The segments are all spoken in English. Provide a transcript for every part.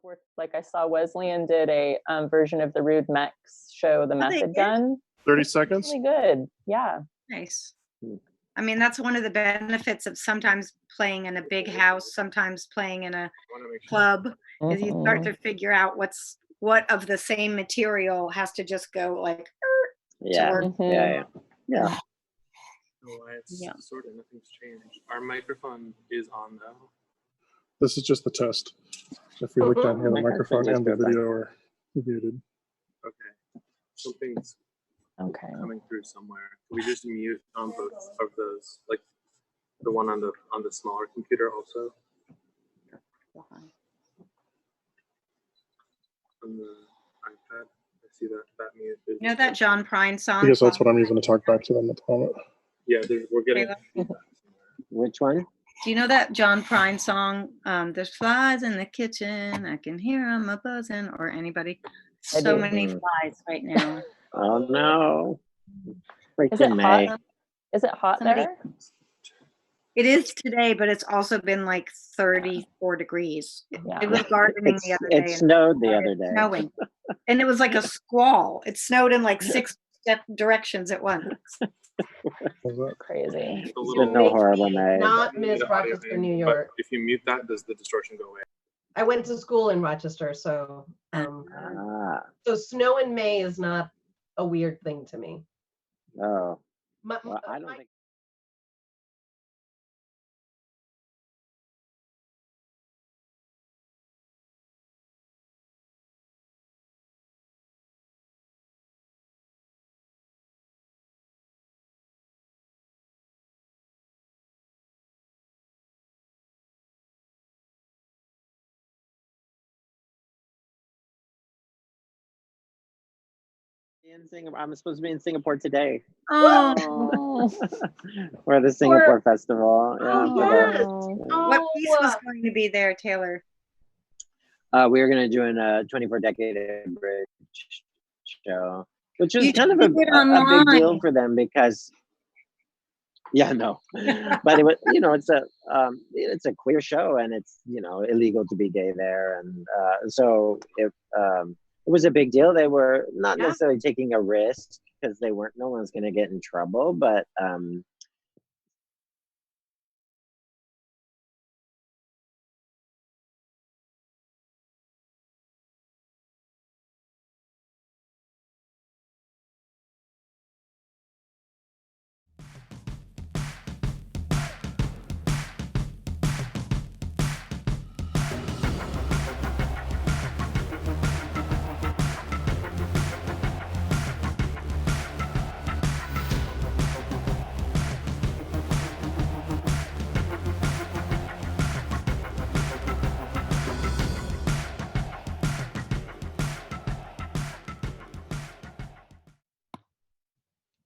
work. Like I saw Wesleyan did a version of the Rude Mex show, The Method Gun. 30 seconds. Really good. Yeah. Nice. I mean, that's one of the benefits of sometimes playing in a big house, sometimes playing in a club, is you start to figure out what of the same material has to just go like yeah. to work. Yeah. Yeah. Sort of nothing's changed. Our microphone is on though. This is just the test. If we look down here, the microphone and the Microphone video are muted. Okay. Something's Okay. coming through somewhere. Can we just mute on both of those? Like the one on the smaller computer also? On the iPad. I see that mute. You know that John Prine song? I guess that's what I'm using to talk back to them at the moment. Yeah, we're getting feedback somewhere. Which one? Do you know that John Prine song? There's flies in the kitchen. I can hear them a buzzing. Or anybody? So many flies right now. Oh no! Is it hot? Is it hot there? It is today, but it's also been like 34 degrees. Yeah. It was gardening the other day. It snowed the other day. Snowing. And it was like a squall. It snowed in like 6 directions at once. Crazy. A little no horrible night. Not miss Rochester, New York. But if you mute that, does the distortion go away? I went to school in Rochester, so so snow in May is not a weird thing to me. Oh. Well, I don't think. I'm supposed to be in Singapore today. Oh, For the Singapore Festival. what piece was going to be there, Taylor? We were going to do a 24-decade bridge show, which is kind of a big deal for them because, but it was, it's a queer show and it's, illegal to be gay there. And so if it was a big deal, they were not necessarily taking a risk because no one's going to get in trouble, but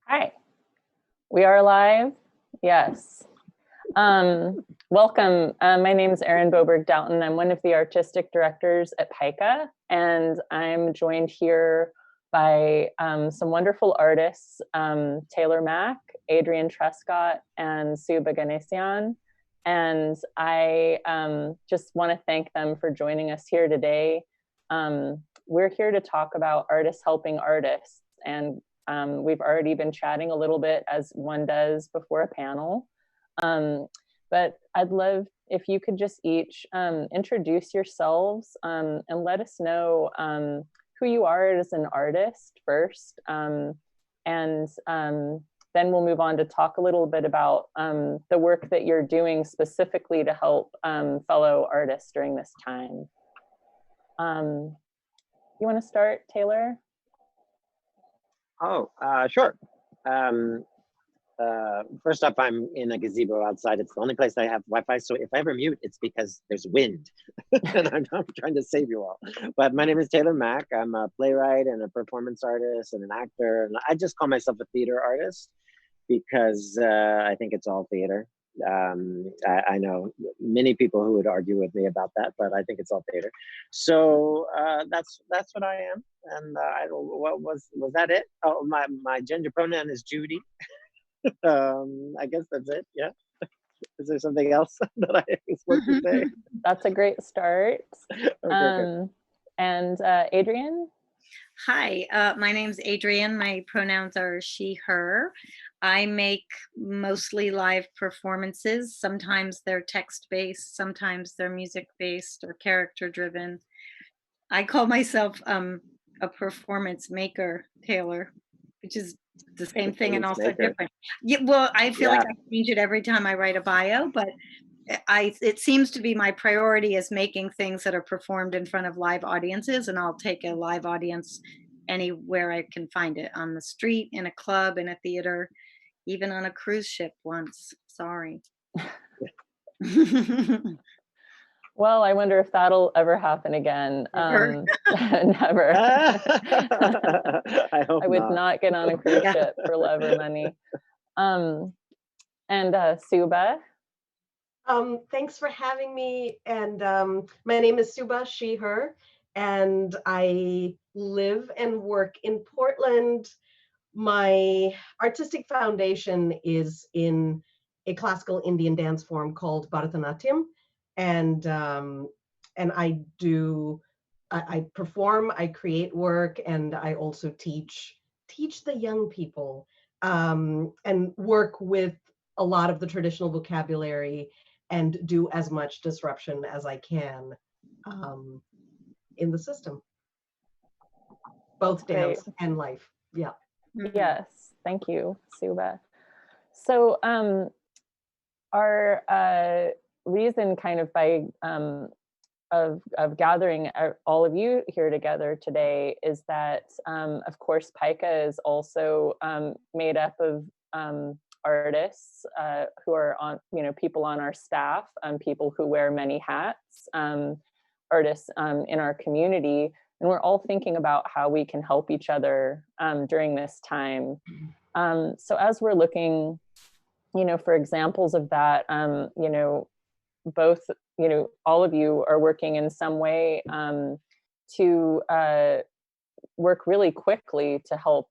Hi, we are live. Yes. Welcome. My name is Erin Boberg Doughton. I'm one of the artistic directors at PICA, and I'm joined here by some wonderful artists, Taylor Mack, Adrienne Truscott, and Ganesan. And I just want to thank them for joining us here today. We're here to talk about artists helping artists, and we've already been chatting a little bit as one does before a panel. But I'd love if you could just each introduce yourselves and let us know who you are as an artist first. And then we'll move on to talk a little bit about the work that you're doing specifically to help fellow artists during this time. You want to start, Taylor? Oh, sure. First off, I'm in a gazebo outside. It's the only place I have Wi-Fi. So if I ever mute, it's because there's wind and I'm trying to save you all. But my name is Taylor Mack. I'm a playwright and a performance artist and an actor. And I just call myself a theater artist because I think it's all theater. I know many people who would argue with me about that, but I think it's all theater. So that's what I am. And what was that it? Oh, my gender pronoun is Judy. I guess that's it. Yeah. Is there something else that I was supposed to say? That's a great start. Okay, And Adrienne? Hi, my name's Adrienne. My pronouns are she, her. I make mostly live performances. Sometimes they're text-based, sometimes they're music-based or character-driven. I call myself a performance maker, Taylor, which is the same thing and also different. Yeah, well, I feel like I change it every time I write a bio, but it seems to be my priority is making things that are performed in front of live audiences, and I'll take a live audience anywhere I can find it, on the street, in a club, in a theater, even on a cruise ship once. Sorry. Well, I wonder if that'll ever happen again. Never. Never. I hope I would not get on a cruise ship for love or money. And Suba? Thanks for having me. And my name is Suba, she, her, and I live and work in Portland. My artistic foundation is in a classical Indian dance form called Bharatanatyam. And I perform, I create work, and I also teach the young people, and work with a lot of the traditional vocabulary and do as much disruption as I can in the system, both dance and life. Yeah. Yes, thank you, Suba. So our reason kind of of gathering all of you here together today is that, of course, Pica is also made up of artists who are on, people on our staff, people who wear many hats, artists in our community. And we're all thinking about how we can help each other during this time. So as we're looking, for examples of that, both, all of you are working in some way to work really quickly to help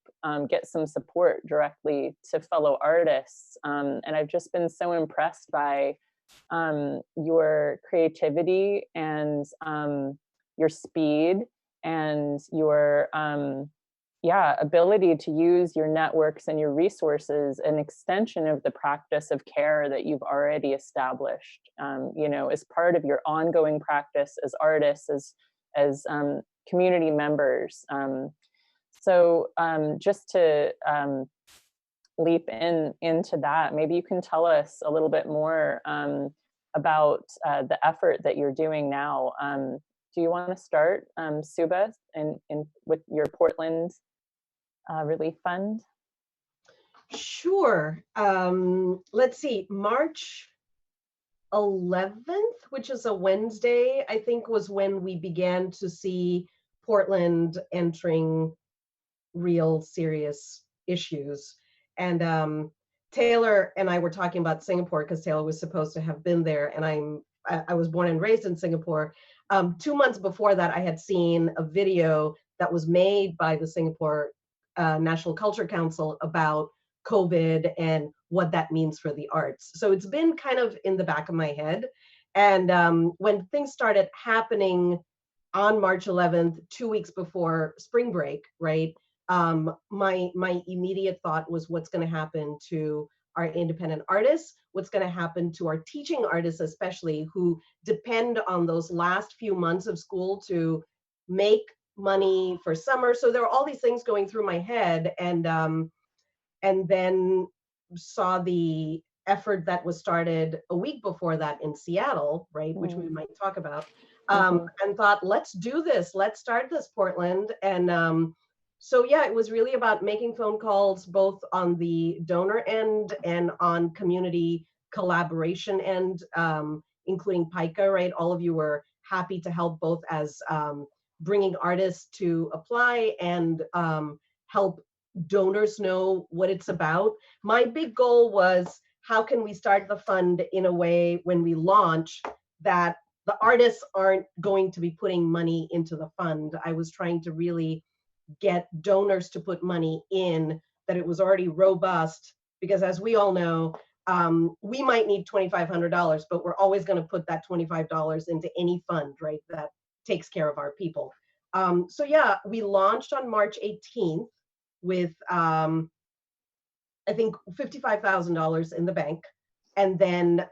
get some support directly to fellow artists. And I've just been so impressed by your creativity and your speed and your ability to use your networks and your resources, an extension of the practice of care that you've already established, as part of your ongoing practice as artists, as community members. So just to leap into that, maybe you can tell us a little bit more about the effort that you're doing now. Do you want to start, Suba, with your Portland Relief Fund? Sure. Let's see, March 11th, which is a Wednesday, I think, was when we began to see Portland entering real serious issues. And Taylor and I were talking about Singapore because Taylor was supposed to have been there, and I was born and raised in Singapore. 2 months before that, I had seen a video that was made by the Singapore National Culture Council about COVID and what that means for the arts. So it's been kind of in the back of my head. And when things started happening on March 11th, 2 weeks before spring break, right? My immediate thought was, what's going to happen to our independent artists? What's going to happen to our teaching artists, especially, who depend on those last few months of school to make money for summer? So there are all these things going through my head, and then saw the effort that was started a week before that in Seattle, right, which we might talk about, and thought, let's do this, let's start this, Portland. And so yeah, it was really about making phone calls both on the donor end and on community collaboration end, including Pica, right? All of you were happy to help, both as bringing artists to apply and help donors know what it's about. My big goal was, how can we start the fund in a way when we launch that the artists aren't going to be putting money into the fund? I was trying to really get donors to put money in, that it was already robust, because as we all know, we might need $2,500, but we're always going to put that $25 into any fund, right, that takes care of our people. So yeah, we launched on March 18th with, I think, $55,000 in the bank. And then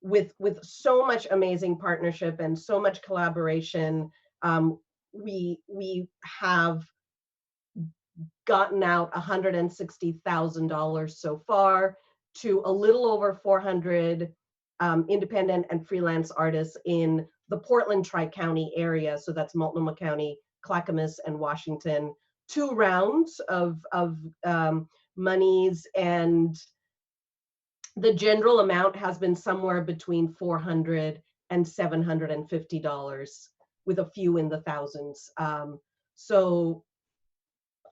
with so much amazing partnership and so much collaboration, we have gotten out $160,000 so far to a little over 400 independent and freelance artists in the Portland Tri-County area. So that's Multnomah County, Clackamas, and Washington. 2 rounds of monies, and the general amount has been somewhere between $400 and $750, with a few in the thousands. So,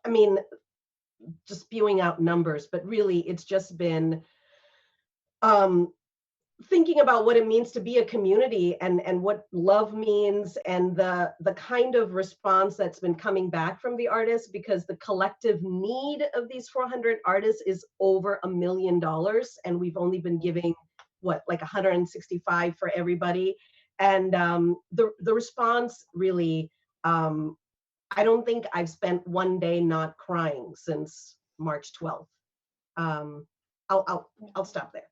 I mean, just spewing out numbers, but really it's just been thinking about what it means to be a community, and what love means, and the kind of response that's been coming back from the artists, because the collective need of these 400 artists is over $1 million, and we've only been giving what, like 165 for everybody. And the response really, I don't think I've spent one day not crying since March 12th. I'll stop there.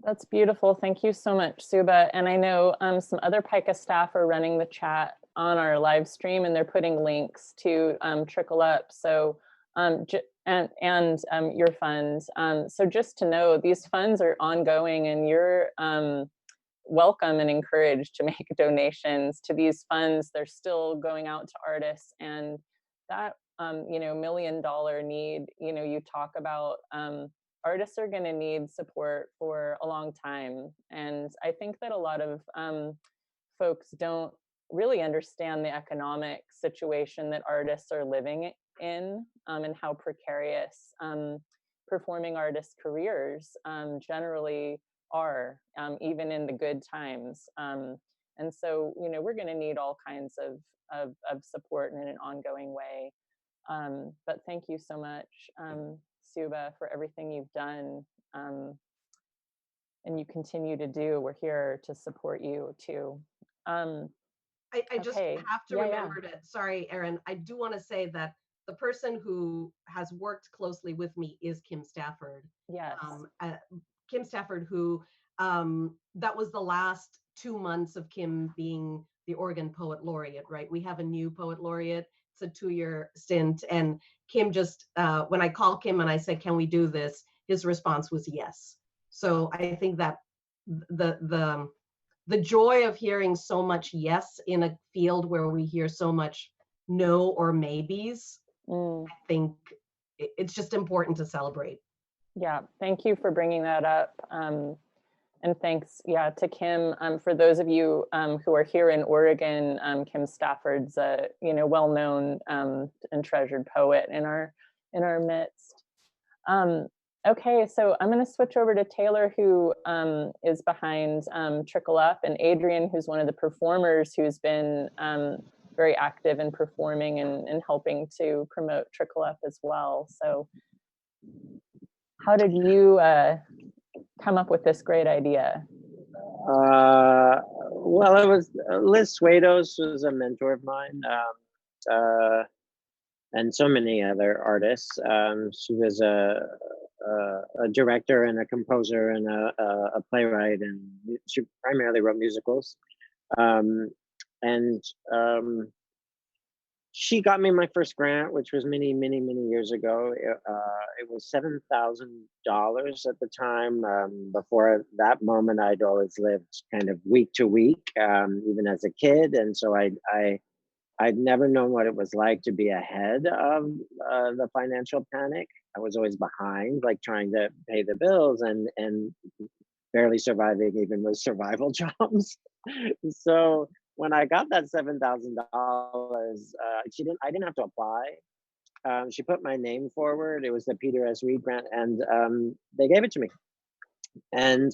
That's beautiful. Thank you so much, Suba. And I know some other PICA staff are running the chat on our live stream, and they're putting links to Trickle Up. So and your funds. So just to know, these funds are ongoing, and you're welcome and encouraged to make donations to these funds. They're still going out to artists, and that $1 million need, you talk about, artists are going to need support for a long time. And I think that a lot of folks don't really understand the economic situation that artists are living in, and how precarious performing artists' careers generally are, even in the good times. And so, we're going to need all kinds of support in an ongoing way. But thank you so much, Suba, for everything you've done, and you continue to do. We're here to support you too. I just have to remember to, sorry, Erin, I do want to say that the person who has worked closely with me is Kim Stafford. Yes. Kim Stafford, who, that was the last 2 months of Kim being the Oregon Poet Laureate, right? We have a new Poet Laureate. It's a 2-year stint. And Kim just, when I called Kim and I said, can we do this? His response was yes. So I think that the joy of hearing so much yes in a field where we hear so much no or maybes, I think it's just important to celebrate. Yeah, thank you for bringing that up. And thanks, to Kim. For those of you who are here in Oregon, Kim Stafford's a well-known and treasured poet in our midst. Okay, so I'm going to switch over to Taylor, who is behind Trickle Up, and Adrienne, who's one of the performers who's been very active in performing and helping to promote Trickle Up as well. So how did you come up with this great idea? Well, it was Liz Swados was a mentor of mine, and so many other artists. She was a director and a composer and a playwright, and she primarily wrote musicals. She got me my first grant, which was many years ago. It was $7,000 at the time. Before that moment, I'd always lived kind of week to week, even as a kid, and so I'd never known what it was like to be ahead of the financial panic. I was always behind, like trying to pay the bills and barely surviving even with survival jobs. So when I got that $7,000, I didn't have to apply. She put my name forward. It was the Peter S. Reed grant, and they gave it to me. And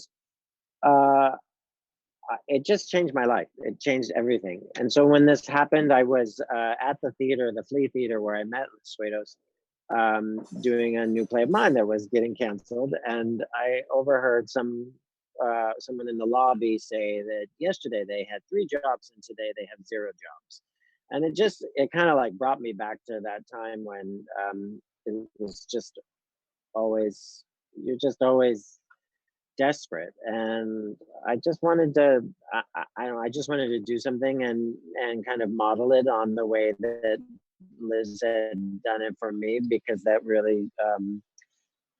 it just changed my life. It changed everything. And so when this happened, I was at the theater, the Flea Theater, where I met Swados. doing a new play of mine that was getting canceled, and I overheard someone in the lobby say that yesterday they had 3 jobs and today they have 0 jobs. And it kind of like brought me back to that time when it was just you're just always desperate. And I just wanted to, I just wanted to do something and kind of model it on the way that Liz had done it for me, because that really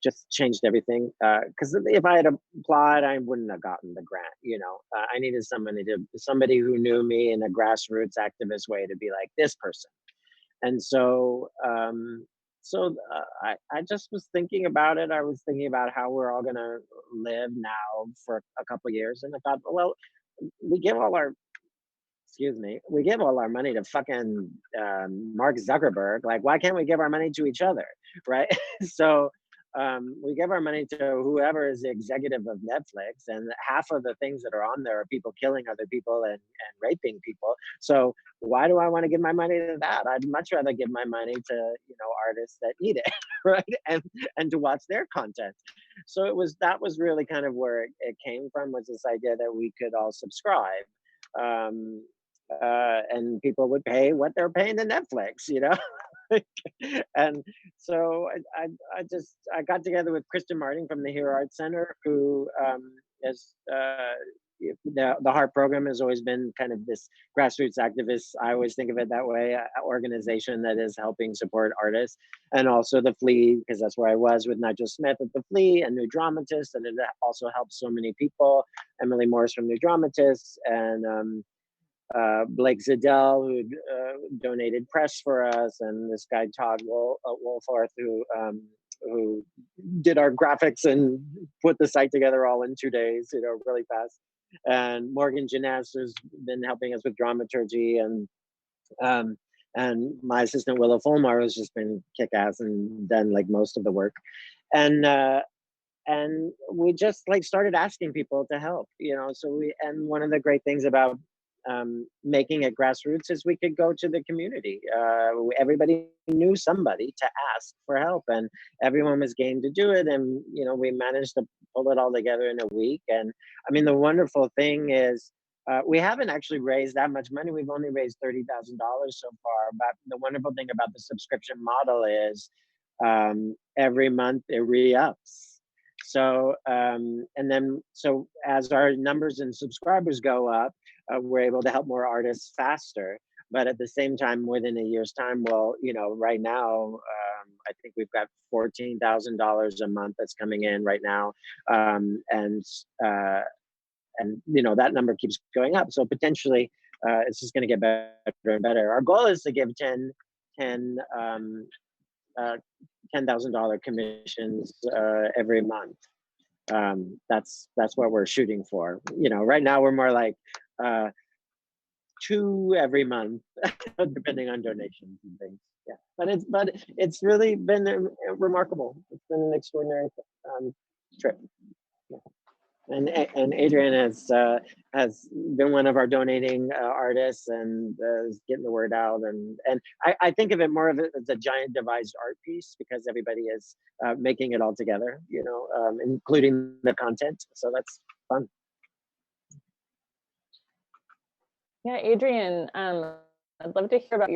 just changed everything. Because if I had applied, I wouldn't have gotten the grant. I needed somebody who knew me in a grassroots activist way to be like this person. And so, I just was thinking about it. I was thinking about how we're all gonna live now for a couple of years, and I thought, well, we give all our money to fucking Mark Zuckerberg. Like, why can't we give our money to each other, right? So we give our money to whoever is the executive of Netflix, and half of the things that are on there are people killing other people and raping people. So why do I want to give my money to that? I'd much rather give my money to artists that need it, right? And to watch their content. So that was really kind of where it came from, was this idea that we could all subscribe. And people would pay what they're paying to Netflix, And so I got together with Kristen Martin from the Hero Arts Center, who is the HEART program has always been kind of this grassroots activist, I always think of it that way, organization that is helping support artists. And also the Flea, because that's where I was with Nigel Smith at the Flea, and New Dramatists, and it also helps so many people. Emily Morris from New Dramatists, and Blake Ziddell, who donated press for us, and this guy Todd Wolforth, who did our graphics and put the site together all in 2 days, really fast. And Morgan Jeunesse, who's been helping us with dramaturgy, and my assistant Willow Fulmar, who's just been kick-ass and done like most of the work. And we just like started asking people to help, and one of the great things about making it grassroots is we could go to the community. Everybody knew somebody to ask for help, and everyone was game to do it. And we managed to pull it all together in a week. And I mean, the wonderful thing is we haven't actually raised that much money. We've only raised $30,000 so far. But the wonderful thing about the subscription model is every month it re-ups. So so as our numbers and subscribers go up, we're able to help more artists faster. But at the same time, within a year's time, right now, I think we've got $14,000 a month that's coming in right now, and that number keeps going up. So potentially, it's just going to get better and better. Our goal is to give $10,000 commissions every month. That's what we're shooting for. Right now we're more like 2 every month, depending on donations and things. Yeah, but it's really been remarkable. It's been an extraordinary trip. Yeah. And Adrienne has been one of our donating artists, and is getting the word out. And I think of it more of it as a giant devised art piece, because everybody is making it all together, including the content. So that's fun. Yeah, Adrienne, I'd love to hear about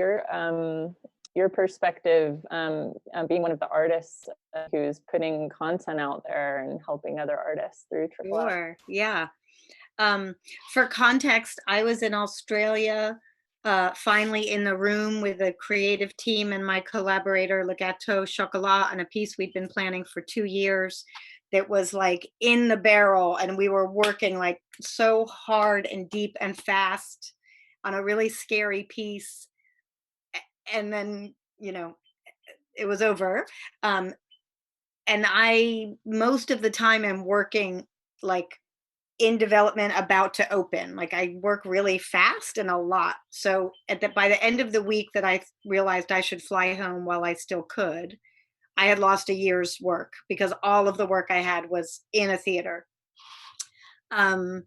your perspective, being one of the artists who's putting content out there and helping other artists through Truscott. Sure, yeah. For context, I was in Australia, finally in the room with a creative team and my collaborator, Le Gâteau Chocolat, on a piece we'd been planning for 2 years that was like in the barrel, and we were working like so hard and deep and fast on a really scary piece. And then, it was over. And I, most of the time, am working like in development, about to open. Like, I work really fast and a lot. So by the end of the week that I realized I should fly home while I still could, I had lost a year's work, because all of the work I had was in a theater. And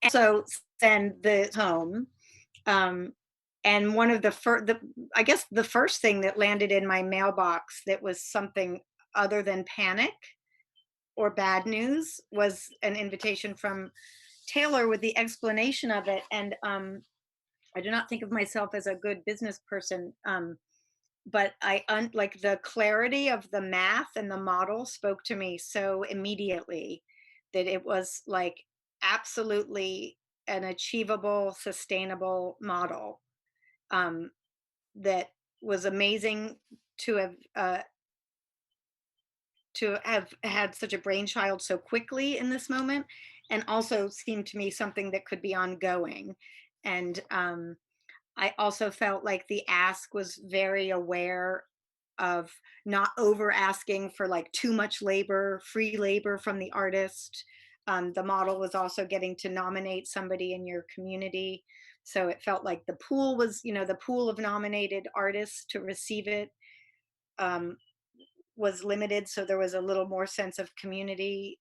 so send the home. And one of the I guess the first thing that landed in my mailbox that was something other than panic or bad news was an invitation from Taylor with the explanation of it. And I do not think of myself as a good business person, but like the clarity of the math and the model spoke to me so immediately that it was like absolutely an achievable, sustainable model, that was amazing to have had such a brainchild so quickly in this moment, and also seemed to me something that could be ongoing. And I also felt like the ask was very aware of not over asking for like too much labor, free labor from the artist. The model was also getting to nominate somebody in your community. So it felt like the pool was, the pool of nominated artists to receive it was limited. So there was a little more sense of community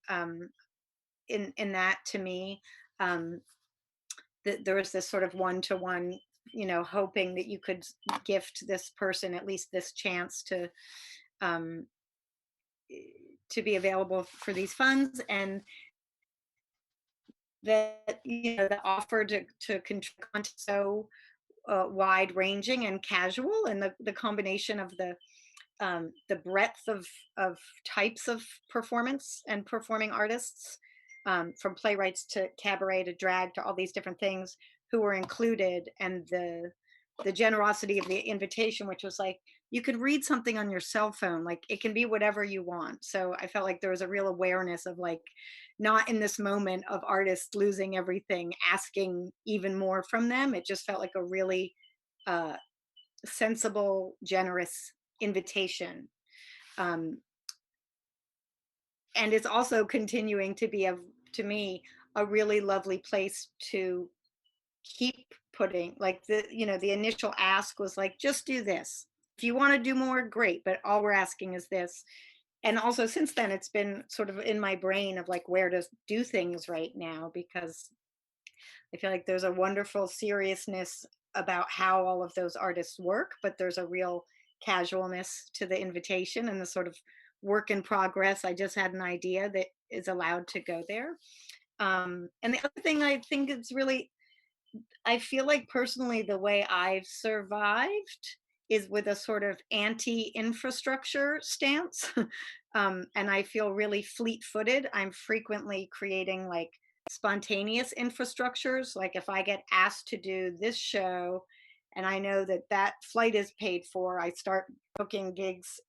in that to me. There was this sort of one-to-one, hoping that you could gift this person at least this chance to be available for these funds, and that the offer to contribute so wide ranging and casual, and the combination of the breadth of types of performance and performing artists, from playwrights to cabaret to drag to all these different things who were included, and the generosity of the invitation, which was like, you could read something on your cell phone, like it can be whatever you want. So I felt like there was a real awareness of like, not in this moment of artists losing everything, asking even more from them. It just felt like a really sensible, generous invitation. And it's also continuing to be, to me, a really lovely place to keep putting, like the initial ask was like, just do this. If you want to do more, great, but all we're asking is this. And also since then, it's been sort of in my brain of like where to do things right now, because I feel like there's a wonderful seriousness about how all of those artists work, but there's a real casualness to the invitation and the sort of work in progress. I just had an idea that is allowed to go there. And the other thing I think is really, I feel like personally the way I've survived is with a sort of anti-infrastructure stance. And I feel really fleet-footed. I'm frequently creating like spontaneous infrastructures. Like if I get asked to do this show and I know that that flight is paid for, I start booking gigs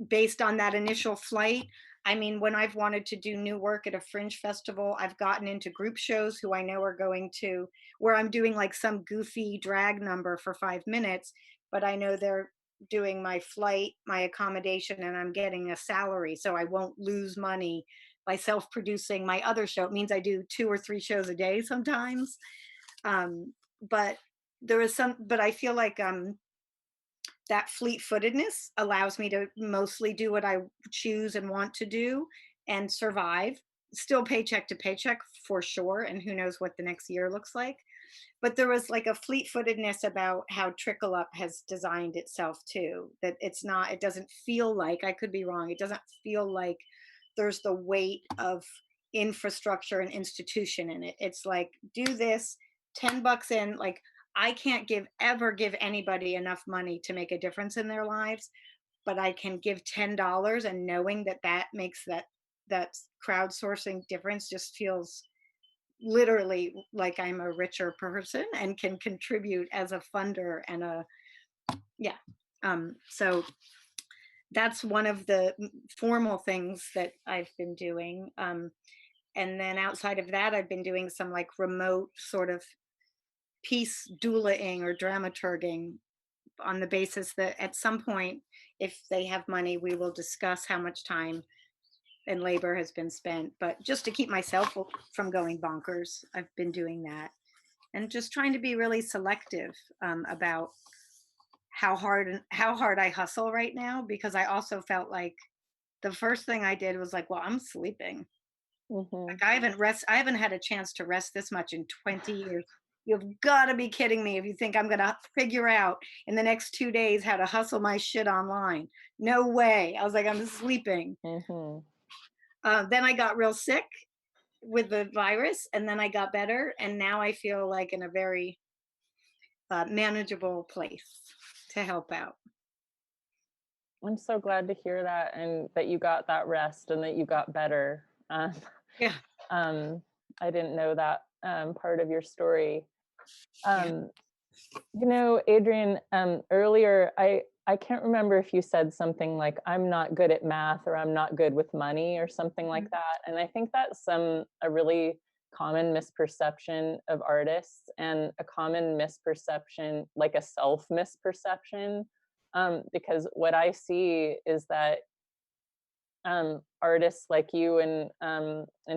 based on that initial flight. I mean, when I've wanted to do new work at a fringe festival, I've gotten into group shows who I know are going to, where I'm doing like some goofy drag number for 5 minutes, but I know they're doing my flight, my accommodation, and I'm getting a salary. So I won't lose money by self-producing my other show. It means I do 2 or 3 shows a day sometimes. But I feel like that fleet-footedness allows me to mostly do what I choose and want to do and survive, still paycheck to paycheck for sure. And who knows what the next year looks like. But there was like a fleet-footedness about how Trickle Up has designed itself too, that it doesn't feel like, I could be wrong, it doesn't feel like there's the weight of infrastructure and institution in it. It's like, do this, $10 in, like, I can't ever give anybody enough money to make a difference in their lives, but I can give $10, and knowing that makes that crowdsourcing difference just feels literally like I'm a richer person and can contribute as a funder and so that's one of the formal things that I've been doing. And then outside of that, I've been doing some like remote sort of piece doulaing or dramaturging on the basis that at some point, if they have money, we will discuss how much time and labor has been spent. But just to keep myself from going bonkers, I've been doing that, and just trying to be really selective about how hard I hustle right now, because I also felt like the first thing I did was like, well, I'm sleeping. Like I haven't had a chance to rest this much in 20 years. You've got to be kidding me if you think I'm going to figure out in the next 2 days how to hustle my shit online. No way. I was like, I'm sleeping. Mm-hmm. Then I got real sick with the virus, and then I got better. And now I feel like in a very manageable place to help out. I'm so glad to hear that, and that you got that rest and that you got better. Yeah. I didn't know that part of your story. You know, Adrienne, earlier, I can't remember if you said something like, I'm not good at math, or I'm not good with money, or something like that. And I think that's a really common misperception of artists, and a common misperception, like a self misperception, because what I see is that artists like you and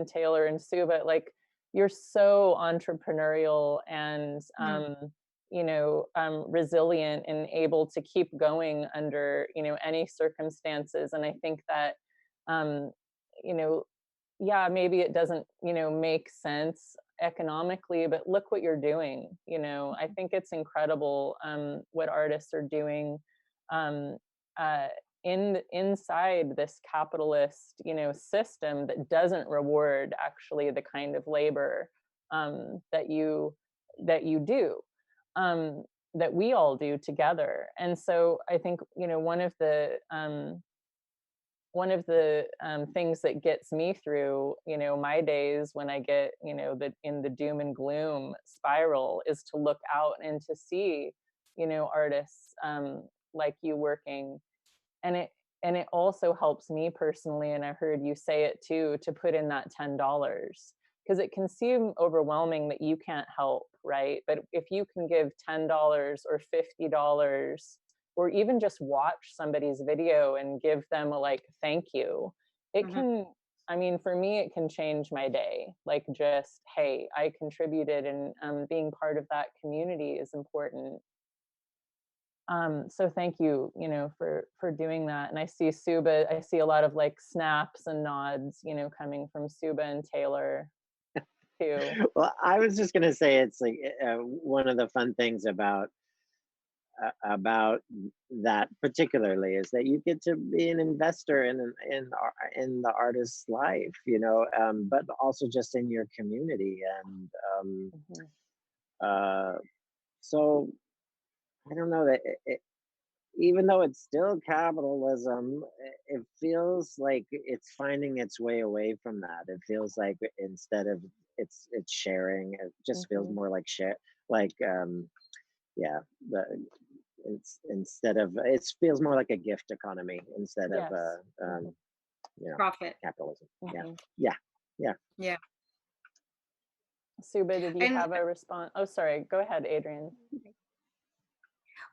Taylor and Suba, like, you're so entrepreneurial and resilient and able to keep going under any circumstances. And I think that yeah, maybe it doesn't make sense economically, but look what you're doing. I think it's incredible what artists are doing inside this capitalist system that doesn't reward actually the kind of labor that you do, that we all do together. And so I think one of the things that gets me through my days when I get in the doom and gloom spiral is to look out and to see artists like you working. And it also helps me personally, and I heard you say it too, to put in that $10, because it can seem overwhelming that you can't help, right? But if you can give $10 or $50, or even just watch somebody's video and give them a thank you, it can, I mean, for me, it can change my day. Like, just, hey, I contributed, and being part of that community is important. So thank you, for doing that. And I see Suba, I see a lot of snaps and nods, coming from Suba and Taylor too. Well, I was just going to say, it's like one of the fun things about that particularly is that you get to be an investor in the artist's life, but also just in your community. And so I don't know that even though it's still capitalism, it feels like it's finding its way away from that. It feels like instead of it's sharing, it just feels more like share, it's instead of, it feels more like a gift economy instead of profit capitalism. Yeah. Suba, did you have a response? Oh, sorry, go ahead, Adrienne.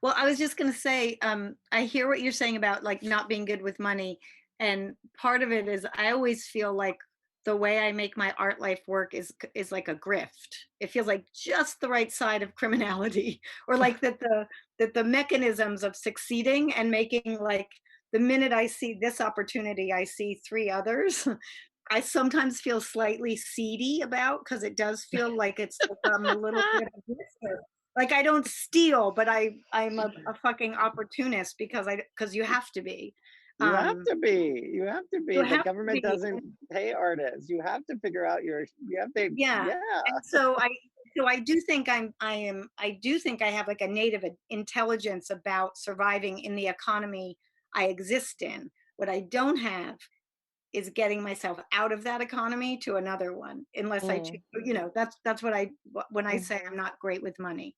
Well, I was just going to say, I hear what you're saying about not being good with money. And part of it is I always feel like the way I make my art life work is like a grift. It feels like just the right side of criminality, or that the mechanisms of succeeding and making, the minute I see this opportunity, I see 3 others. I sometimes feel slightly seedy about, because it does feel like it's a little bit of a grift. I don't steal, but I'm a fucking opportunist because you have to be. You have to be. The government doesn't pay artists. You have to figure out you have to. Yeah. And so I do think I do think I have a native intelligence about surviving in the economy I exist in. What I don't have is getting myself out of that economy to another one, unless I choose, that's what when I say I'm not great with money.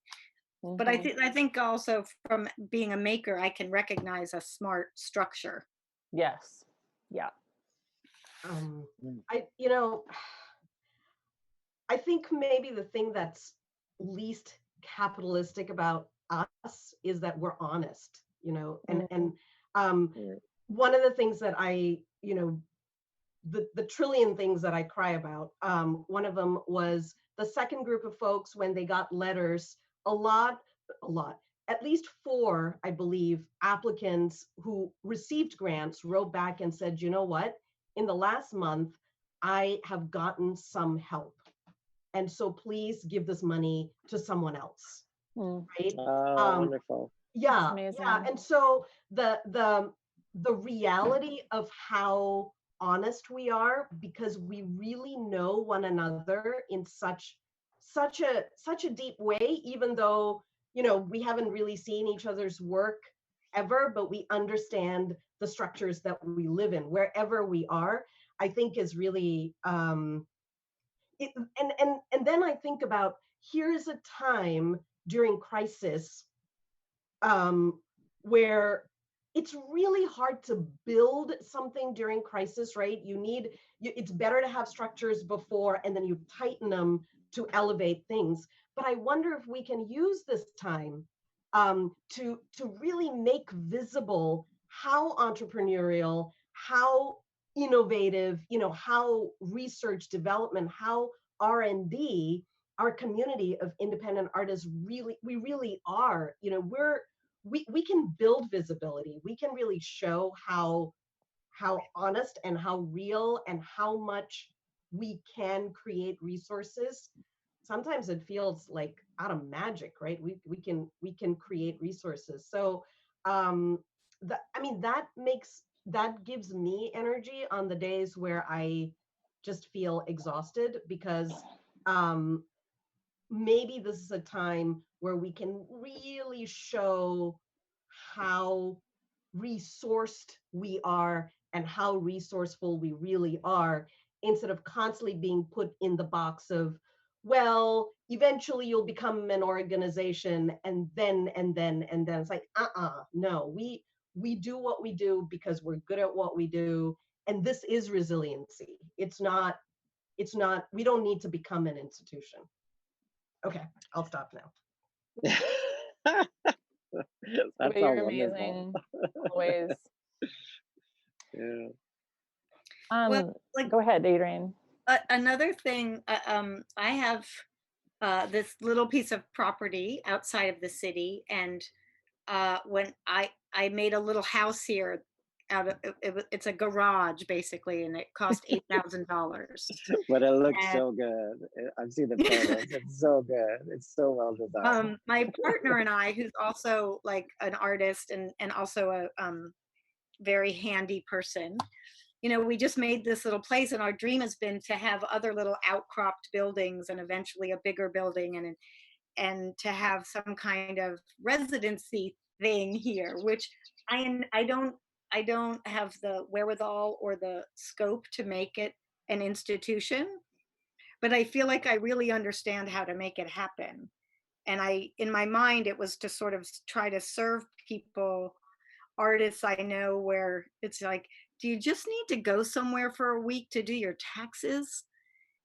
But I think also from being a maker, I can recognize a smart structure. Yes. Yeah. I think maybe the thing that's least capitalistic about us is that we're honest, and one of the things that I, the trillion things that I cry about, one of them was the second group of folks when they got letters. A lot, at least 4, I believe, applicants who received grants wrote back and said, you know what, in the last month, I have gotten some help. and so please give this money to someone else, right? Oh, wonderful. Yeah, amazing. yeah. And so the reality of how honest we are, because we really know one another in such a deep way, even though, you know, we haven't really seen each other's work ever, but we understand the structures that we live in wherever we are, I think is really and then I think about, here's a time during crisis where it's really hard to build something during crisis, right? It's better to have structures before and then you tighten them to elevate things. But I wonder if we can use this time to really make visible how entrepreneurial, how innovative, you know, how research development, how R&D, our community of independent artists we really are, you know, we can build visibility. We can really show how honest and how real and how much we can create resources. Sometimes it feels like out of magic, right? We can create resources. So that gives me energy on the days where I just feel exhausted, because maybe this is a time where we can really show how resourced we are and how resourceful we really are, instead of constantly being put in the box of, well, eventually you'll become an organization and then it's like, no, we do what we do because we're good at what we do, and this is resiliency. It's not we don't need to become an institution. Okay, I'll stop now. That's You're all amazing, wonderful. always. Yeah. Well, like, Go ahead, Adrienne. Another thing, I have this little piece of property outside of the city, and when I made a little house here out of it's a garage basically, and it cost $8,000. But it looks And- so good. I've seen the photos. It's so good. It's so well designed. My partner and I, who's also like an artist and also a very handy person, you know, we just made this little place, and our dream has been to have other little outcropped buildings and eventually a bigger building, and to have some kind of residency thing here, which I don't have the wherewithal or the scope to make it an institution, but I feel like I really understand how to make it happen. And in my mind, it was to sort of try to serve people, artists I know, where it's like, do you just need to go somewhere for a week to do your taxes?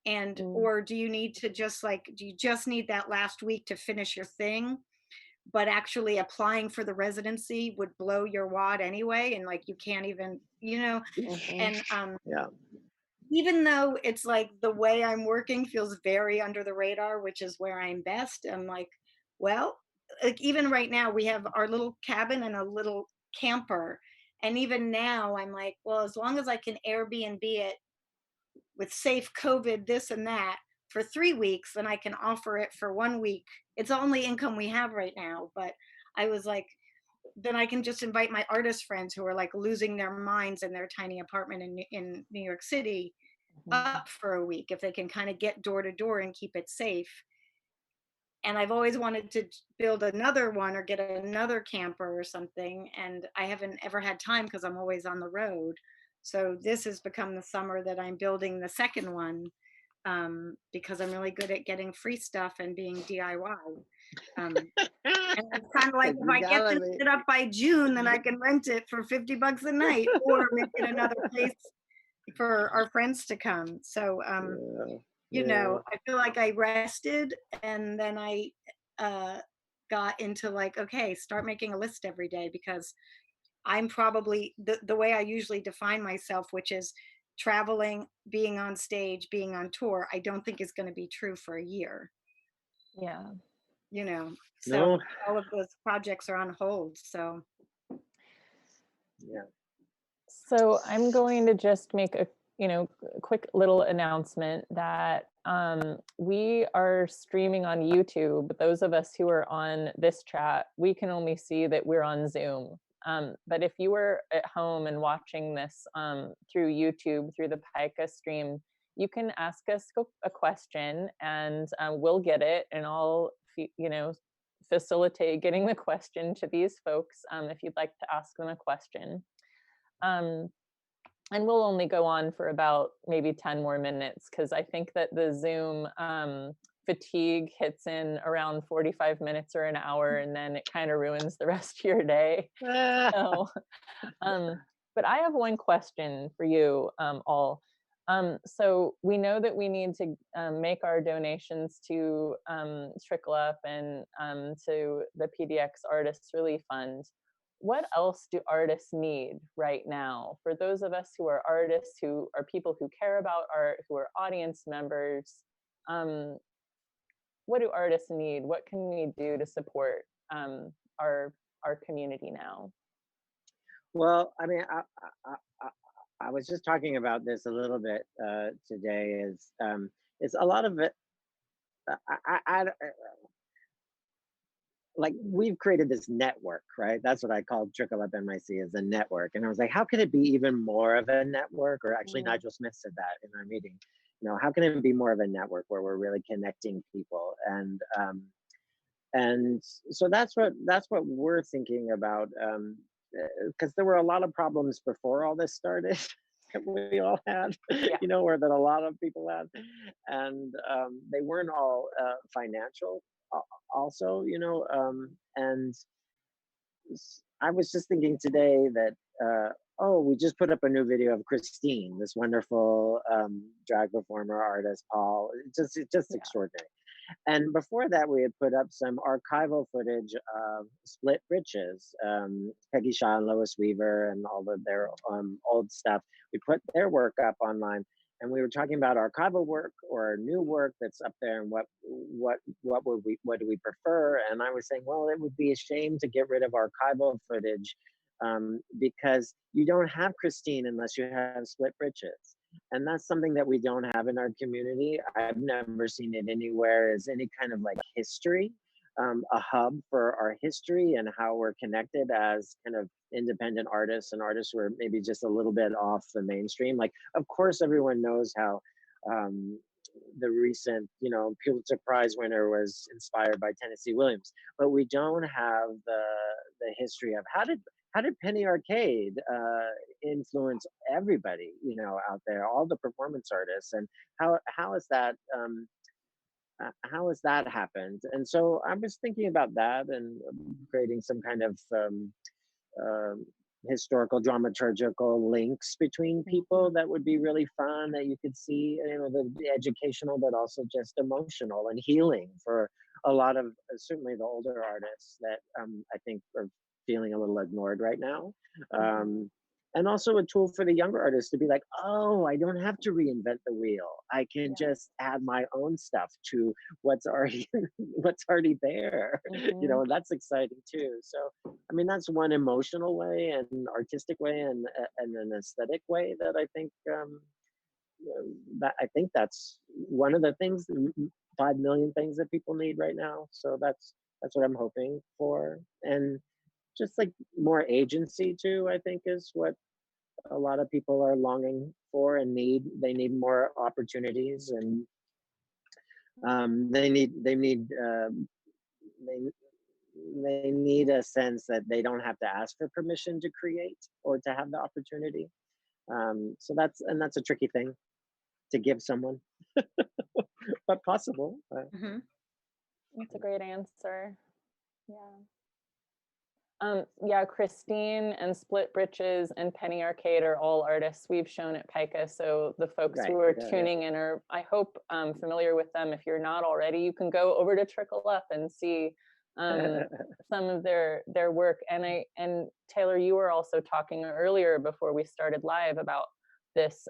And or do you need to just do you just need that last week to finish your thing? But actually applying for the residency would blow your wad anyway, and like you can't even, you know. And Yeah. even though it's like the way I'm working feels very under the radar, which is where I'm best, I'm like, well, like even right now we have our little cabin and a little camper, and even now I'm like, well, as long as I can Airbnb it with safe COVID this and that for 3 weeks, then I can offer it for 1 week. It's the only income we have right now, but I was like, then I can just invite my artist friends who are like losing their minds in their tiny apartment in New York City up for a week, if they can kind of get door to door and keep it safe. And I've always wanted to build another one or get another camper or something, and I haven't ever had time because I'm always on the road. So this has become the summer that I'm building the second one, because I'm really good at getting free stuff and being DIY. And it's kind of like, if I get this shit up by June, then I can rent it for $50 a night or make it another place for our friends to come. So, you know, I feel like I rested, and then I got into like, okay, start making a list every day, because I'm probably the way I usually define myself, which is traveling, being on stage, being on tour, I don't think is going to be true for a year. Yeah. You know, so all of those projects are on hold. So yeah. So I'm going to just make a quick little announcement that we are streaming on YouTube. Those of us who are on this chat, we can only see that we're on Zoom. But if you were at home and watching this through YouTube, through the Pica stream, you can ask us a question and we'll get it, and I'll, facilitate getting the question to these folks if you'd like to ask them a question. And we'll only go on for about maybe 10 more minutes, because I think that the Zoom fatigue hits in around 45 minutes or an hour, and then it kind of ruins the rest of your day. So, but I have one question for you all. So we know that we need to make our donations to Trickle Up and to the PDX Artists Relief Fund. What else do artists need right now? For those of us who are artists, who are people who care about art, who are audience members, what do artists need? What can we do to support our community now? Well, I mean, I was just talking about this a little bit today. Is a lot of it. Like, we've created this network, right? That's what I called Trickle Up NYC, as a network. And I was like, how can it be even more of a network? Or actually, Nigel Smith said that in our meeting. How can it be more of a network where we're really connecting people? And so that's what we're thinking about. Because there were a lot of problems before all this started that we all had, or that a lot of people had, and they weren't all financial. Also, and I was just thinking today that we just put up a new video of Christine, this wonderful drag performer, artist, Paul. It's just extraordinary. And before that, we had put up some archival footage of Split Britches, Peggy Shaw and Lois Weaver, and all of their old stuff. We put their work up online, and we were talking about archival work or new work that's up there, and what do we prefer? And I was saying, well, it would be a shame to get rid of archival footage because you don't have Christine unless you have Split Britches. And that's something that we don't have in our community. I've never seen it anywhere as any kind of like history, a hub for our history and how we're connected as kind of independent artists and artists who are maybe just a little bit off the mainstream. Like, of course, everyone knows how the recent, Pulitzer Prize winner was inspired by Tennessee Williams, but we don't have the history of how did Penny Arcade influence everybody, out there, all the performance artists, and how has that happened? And so I was thinking about that and creating some kind of historical dramaturgical links between people that would be really fun, that you could see, the educational, but also just emotional and healing for a lot of certainly the older artists that I think are feeling a little ignored right now. And also a tool for the younger artists to be like, oh, I don't have to reinvent the wheel. I can just add my own stuff to what's already there. That's exciting too. So, I mean, that's one emotional way and artistic way and an aesthetic way that I think that's one of the things, 5 million things that people need right now. So that's what I'm hoping for. And just like more agency too, I think, is what a lot of people are longing for and need. They need more opportunities, and they need a sense that they don't have to ask for permission to create or to have the opportunity. So that's a tricky thing to give someone, but possible. That's a great answer. Christine and Split Britches and Penny Arcade are all artists we've shown at Pica. So the folks who are tuning in are, I hope, familiar with them. If you're not already, you can go over to Trickle Up and see some of their work. And Taylor, you were also talking earlier before we started live about this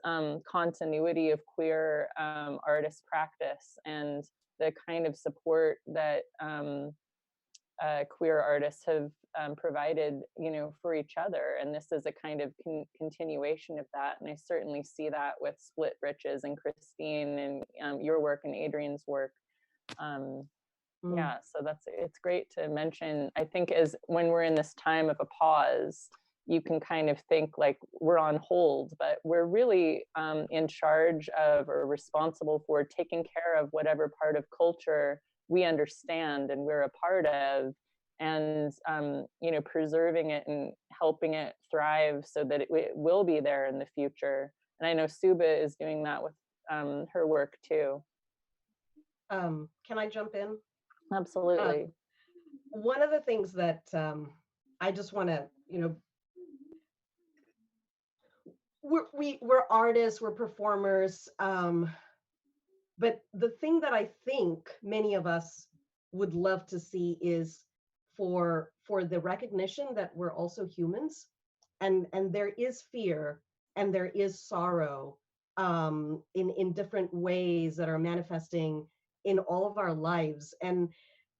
continuity of queer artist practice and the kind of support that queer artists have provided, you know, for each other. And this is a kind of continuation of that. And I certainly see that with Split Britches and Christine and your work and Adrienne's work. Yeah, so it's great to mention. I think as when we're in this time of a pause, you can kind of think like we're on hold, but we're really in charge of or responsible for taking care of whatever part of culture we understand and we're a part of, and you know, preserving it and helping it thrive so that it will be there in the future. And I know Suba is doing that with her work too. Can I jump in? Absolutely. One of the things that I just want to, you know, we're artists, we're performers, but the thing that I think many of us would love to see is for the recognition that we're also humans, and there is fear and there is sorrow in different ways that are manifesting in all of our lives. And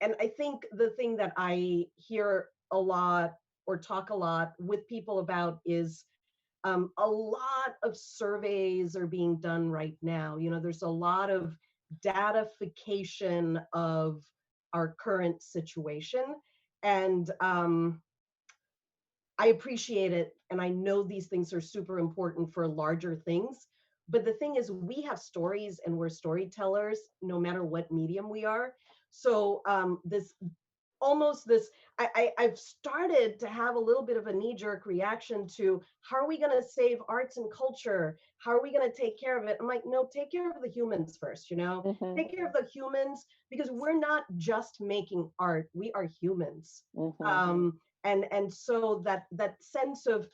I think the thing that I hear a lot or talk a lot with people about is a lot of surveys are being done right now. You know, there's a lot of datafication of our current situation. And I appreciate it. And I know these things are super important for larger things. But the thing is, we have stories and we're storytellers, no matter what medium we are. So I've started to have a little bit of a knee-jerk reaction to how are we going to save arts and culture? How are we going to take care of it? I'm like, no, take care of the humans first, you know, take care of the humans, because we're not just making art, we are humans. And so that sense of,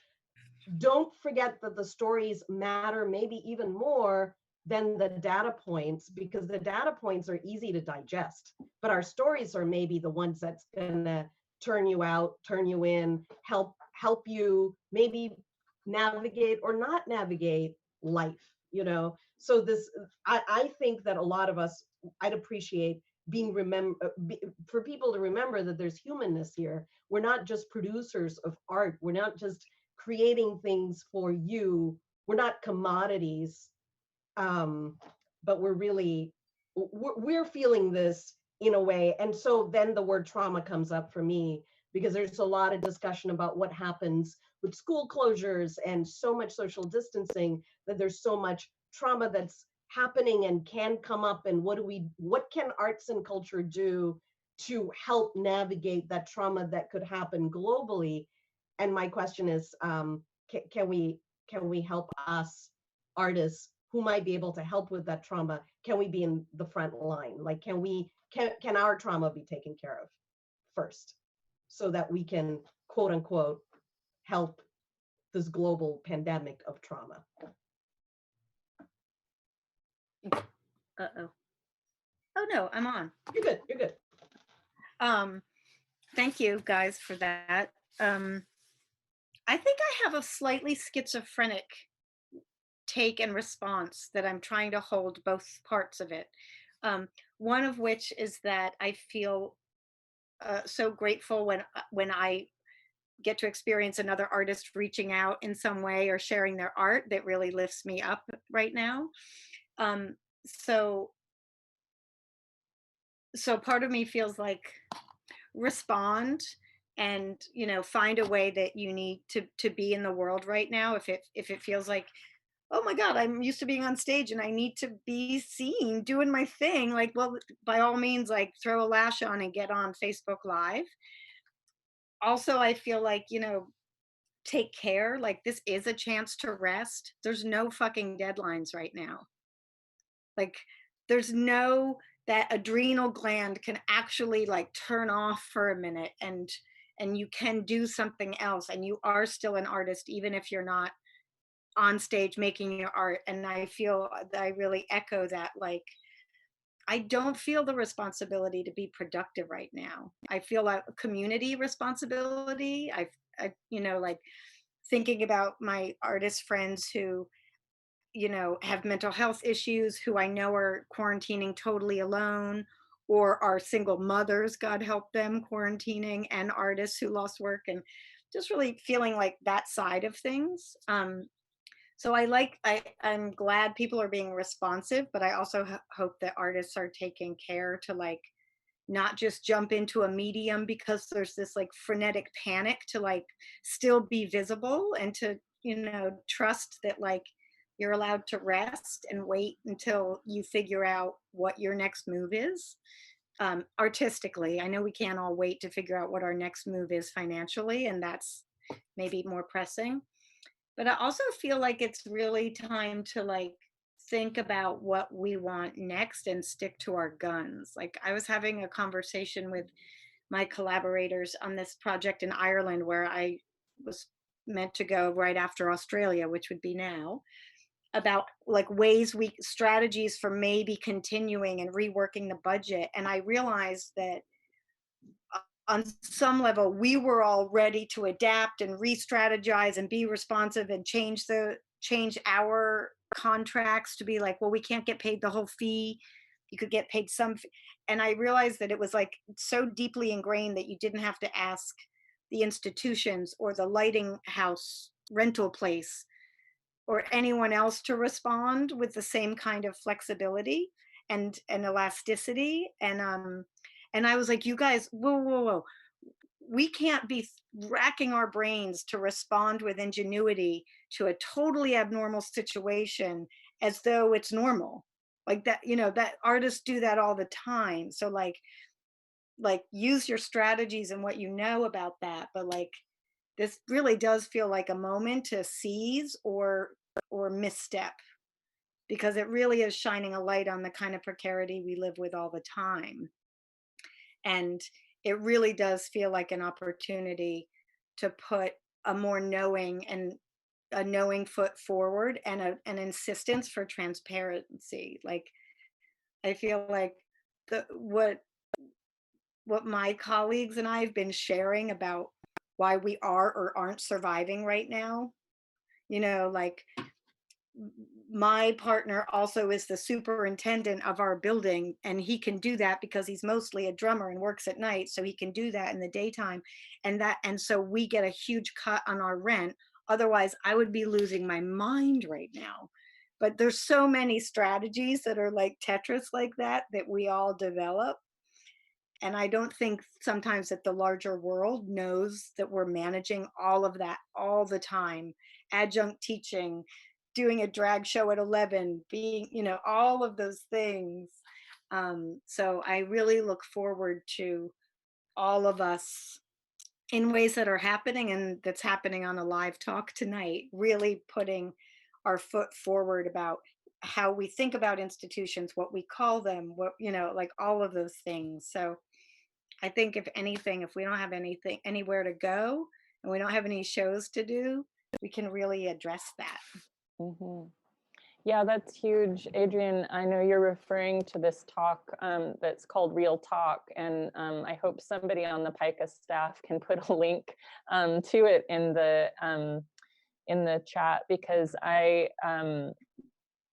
don't forget that the stories matter maybe even more than the data points, because the data points are easy to digest, but our stories are maybe the ones that's gonna turn you out, turn you in, help you maybe navigate or not navigate life, you know? So this, I think that a lot of us, I'd appreciate for people to remember that there's humanness here. We're not just producers of art. We're not just creating things for you. We're not commodities. But we're feeling this in a way. And so then the word trauma comes up for me, because there's a lot of discussion about what happens with school closures and so much social distancing, that there's so much trauma that's happening and can come up. And what can arts and culture do to help navigate that trauma that could happen globally? And my question is, can we help us artists who might be able to help with that trauma? Can we be in the front line? Like, can our trauma be taken care of first, so that we can, quote unquote, help this global pandemic of trauma? Uh-oh. Oh no, I'm on. You're good. You're good. Thank you guys for that. I think I have a slightly schizophrenic take and response that I'm trying to hold both parts of it. One of which is that I feel so grateful when I get to experience another artist reaching out in some way or sharing their art. That really lifts me up right now. So part of me feels like, respond and, you know, find a way that you need to be in the world right now. If it feels like, oh my God, I'm used to being on stage and I need to be seen doing my thing, like, well, by all means, like, throw a lash on and get on Facebook Live. Also, I feel like, you know, take care. Like, this is a chance to rest. There's no fucking deadlines right now. Like, there's no, that adrenal gland can actually like turn off for a minute, and you can do something else, and you are still an artist even if you're not on stage making your art. And I feel that I really echo that. Like, I don't feel the responsibility to be productive right now. I feel like a community responsibility. I you know, like, thinking about my artist friends who, you know, have mental health issues, who I know are quarantining totally alone, or are single mothers, God help them, quarantining, and artists who lost work, and just really feeling like that side of things. So I'm glad people are being responsive, but I also hope that artists are taking care to like not just jump into a medium because there's this like frenetic panic, to like still be visible and to, you know, trust that like you're allowed to rest and wait until you figure out what your next move is. Artistically, I know we can't all wait to figure out what our next move is financially, and that's maybe more pressing. But I also feel like it's really time to like think about what we want next and stick to our guns. Like I was having a conversation with my collaborators on this project in Ireland where I was meant to go right after Australia, which would be now, about like strategies for maybe continuing and reworking the budget. And I realized that on some level, we were all ready to adapt and re-strategize and be responsive and change our contracts to be like, well, we can't get paid the whole fee. You could get paid some fee. And I realized that it was like so deeply ingrained that you didn't have to ask the institutions or the lighting house rental place or anyone else to respond with the same kind of flexibility and elasticity. And I was like, you guys, whoa. We can't be racking our brains to respond with ingenuity to a totally abnormal situation as though it's normal. Like that, you know, that artists do that all the time. So like use your strategies and what you know about that. But like, this really does feel like a moment to seize or misstep, because it really is shining a light on the kind of precarity we live with all the time. And it really does feel like an opportunity to put a more knowing foot forward and an insistence for transparency. Like I feel like what my colleagues and I have been sharing about why we are or aren't surviving right now, you know, like my partner also is the superintendent of our building, and he can do that because he's mostly a drummer and works at night, so he can do that in the daytime, and so we get a huge cut on our rent. Otherwise I would be losing my mind right now. But there's so many strategies that are like Tetris like that we all develop, and I don't think sometimes that the larger world knows that we're managing all of that all the time. Adjunct teaching, doing a drag show at 11, being, you know, all of those things. So I really look forward to all of us in ways that are happening, and that's happening on a live talk tonight, really putting our foot forward about how we think about institutions, what we call them, what, you know, like all of those things. So I think if anything, if we don't have anywhere to go and we don't have any shows to do, we can really address that. Mm-hmm. Yeah, that's huge. Adrienne, I know you're referring to this talk that's called Real Talk, and I hope somebody on the PICA staff can put a link to it in the chat, because I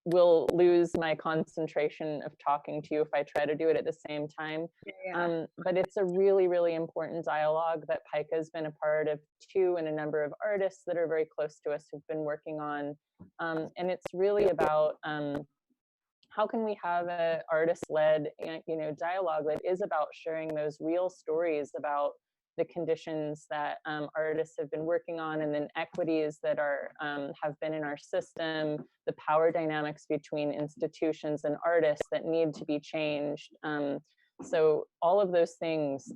will lose my concentration of talking to you if I try to do it at the same time. Yeah. But it's a really, really important dialogue that PICA has been a part of too, and a number of artists that are very close to us who've been working on. And it's really about how can we have an artist-led, you know, dialogue that is about sharing those real stories about the conditions that artists have been working on, and then equities that are have been in our system, the power dynamics between institutions and artists that need to be changed. So all of those things,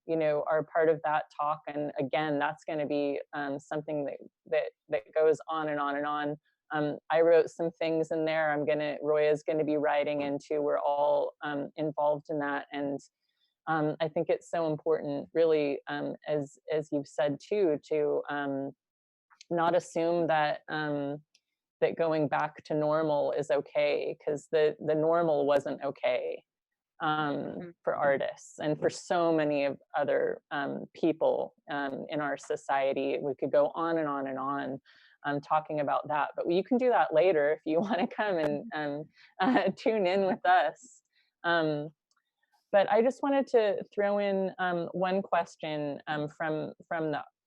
you know, are part of that talk. And again, that's going to be something that goes on and on and on. I wrote some things in there. Roya's going to be writing into. We're all involved in that, and I think it's so important, really, as you've said too, to not assume that that going back to normal is okay, because the normal wasn't okay for artists and for so many of other people in our society. We could go on and on and on talking about that, but you can do that later if you want to come and tune in with us. But I just wanted to throw in one question from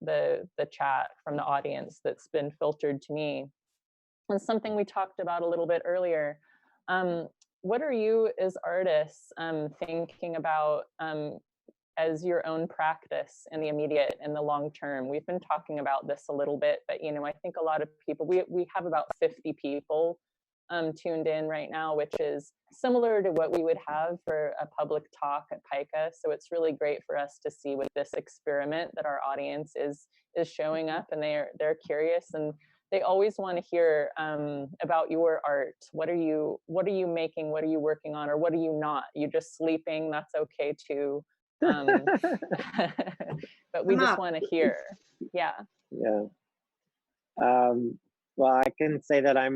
the chat, from the audience, that's been filtered to me. And something we talked about a little bit earlier. What are you as artists thinking about as your own practice in the immediate and the long term? We've been talking about this a little bit, but I think a lot of people, we have about 50 people tuned in right now, which is similar to what we would have for a public talk at PICA. So it's really great for us to see with this experiment that our audience is showing up, and they're curious, and they always want to hear about your art. What are you making? What are you working on? Or what are you not? You just sleeping? That's okay too. But we just want to hear. Yeah. Yeah. Well, I can say that I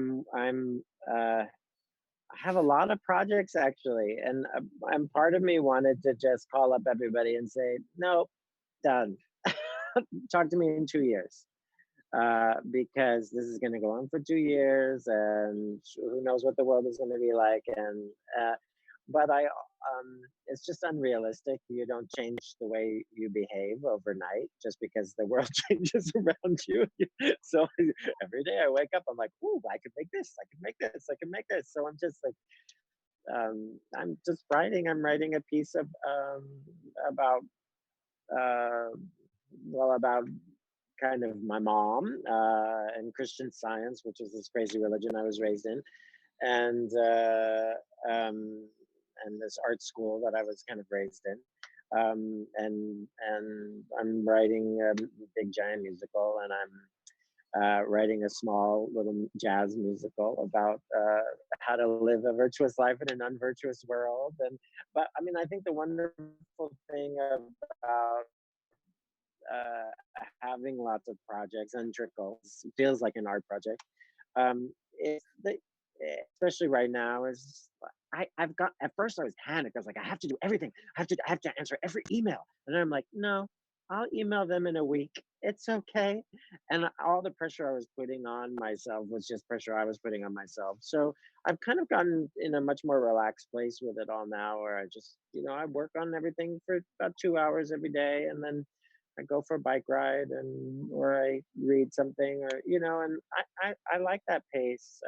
have a lot of projects actually, and part of me wanted to just call up everybody and say, nope, done. Talk to me in 2 years, because this is going to go on for 2 years, and who knows what the world is going to be like. And but it's just unrealistic. You don't change the way you behave overnight just because the world changes around you. So every day I wake up, I'm like, ooh, I could make this, I could make this, I could make this. So I'm just like, I'm just writing. I'm writing a piece of about kind of my mom and Christian Science, which is this crazy religion I was raised in, and this art school that I was kind of raised in. And I'm writing a big giant musical, and I'm writing a small little jazz musical about how to live a virtuous life in an unvirtuous world. But I mean, I think the wonderful thing about having lots of projects and trickles, feels like an art project, especially right now, is I've got, at first I was panicked. I was like, I have to do everything. I have to answer every email. And then I'm like, no, I'll email them in a week. It's okay. And all the pressure I was putting on myself was just pressure I was putting on myself. So I've kind of gotten in a much more relaxed place with it all now, where I just, I work on everything for about 2 hours every day, and then I go for a bike ride, or I read something, or and I like that pace.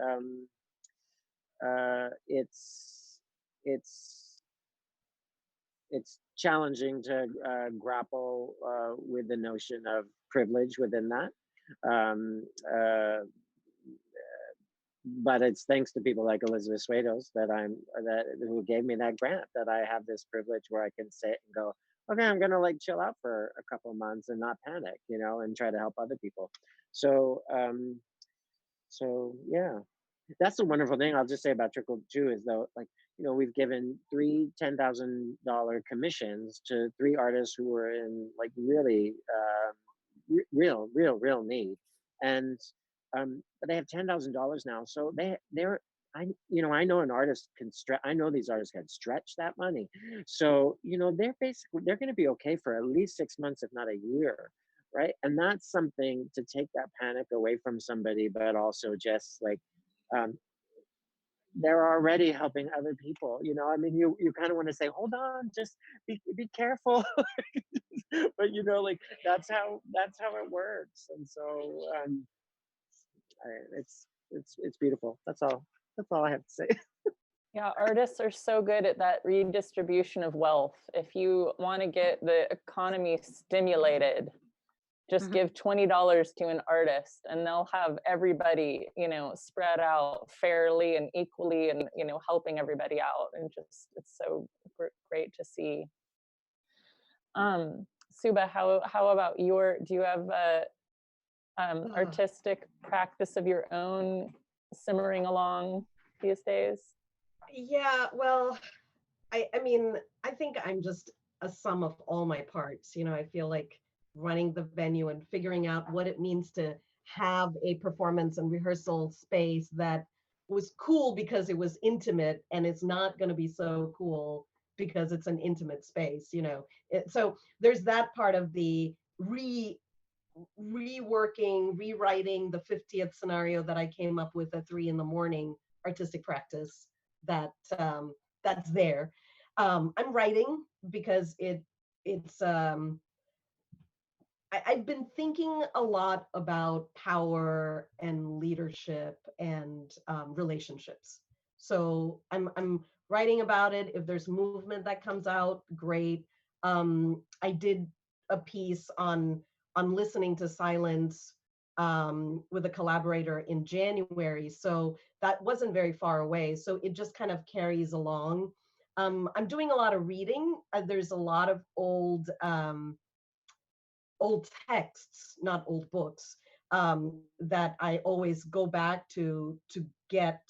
It's challenging to grapple with the notion of privilege within that. But it's thanks to people like Elizabeth Swados who gave me that grant, that I have this privilege where I can sit and go, okay, I'm gonna chill out for a couple of months and not panic, and try to help other people. So yeah, that's the wonderful thing I'll just say about Trickle too, is though, we've given 3 $10,000 commissions to 3 artists who were in really real need, and but they have $10,000 now, so I know an artist can stretch. I know these artists can stretch that money, so they're going to be okay for at least 6 months, if not a year, right? And that's something to take that panic away from somebody, but also just they're already helping other people. I mean, you kind of want to say, hold on, just be careful, but that's how it works, and so it's beautiful. That's all I have to say. Yeah, artists are so good at that redistribution of wealth. If you want to get the economy stimulated, just give $20 to an artist, and they'll have everybody, spread out fairly and equally, and helping everybody out. And just, it's so great to see. Suba, how about do you have a artistic practice of your own simmering along these days? Yeah, well, I mean, I think I'm just a sum of all my parts. I feel like running the venue and figuring out what it means to have a performance and rehearsal space that was cool because it was intimate, and it's not going to be so cool because it's an intimate space, so there's that part of the rewriting the 50th scenario that I came up with at 3 a.m. artistic practice that's there. I'm writing because I've been thinking a lot about power and leadership and relationships. So I'm writing about it. If there's movement that comes out, great. I did a piece on listening to silence with a collaborator in January. So that wasn't very far away. So it just kind of carries along. I'm doing a lot of reading. There's a lot of old texts, not old books, that I always go back to get